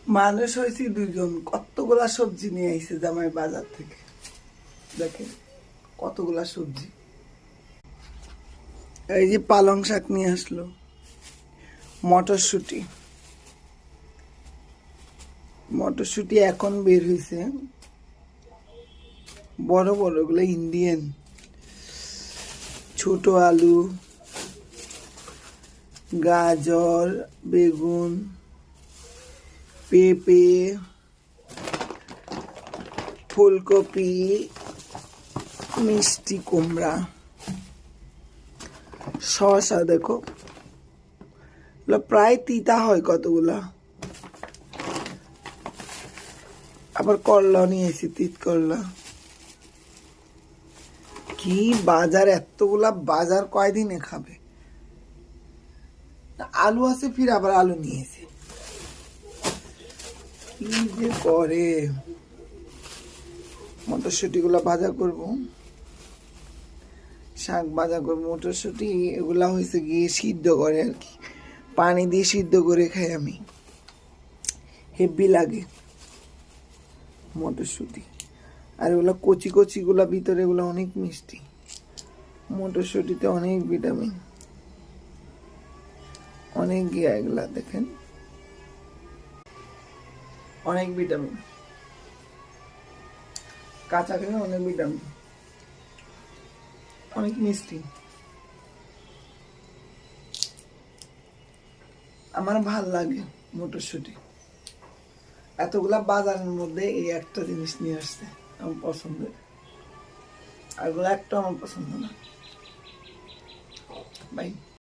মানুষ হয়েছি দুজন, কতগুলা সবজি নিয়ে আইছে জামাই বাজার থেকে। দেখেন কতগুলা সবজি। এই যে পালং শাক নিয়ে আসলো, মটরশুঁটি, মটরশুঁটি এখন বের হয়েছে, বড় বড় গুলো ইন্ডিয়ান। ছোট আলু, গাজর, বেগুন, পেঁপে, ফুলকপি, মিষ্টি কুমড়া, শসা। দেখো প্রায় তিতা হয় কতগুলা। আবার করলা নিয়েছি, তিত করলা। কি বাজার, এতগুলা বাজার কয়দিনে খাবে। আলু আছে, ফির আবার আলু নিয়েছে। কি যে করে। মটরশুঁটি গুলা ভাজা করব, শাক ভাজা করবো। মটরশুঁটি এগুলা হয়েছে গিয়ে সিদ্ধ করে আর কি, পানি দিয়ে সিদ্ধ করে খাই আমি, হেভি লাগে মটরশুঁটি। আর এগুলো কচি কচি গুলা ভিতরে, এগুলো অনেক মিষ্টি। মটরশুঁটিতে অনেক ভিটামিন, অনেক গিয়া। এগুলা দেখেন অনেক ভিটামিন, কাঁচা খেলে অনেক ভিটামিন, অনেক মিষ্টি। আমার ভাল লাগে মটরশুঁটি। এতগুলা বাজারের মধ্যে এই একটা জিনিস নিয়ে আসছে আমার পছন্দের, আর একটা আমার পছন্দ না ভাই।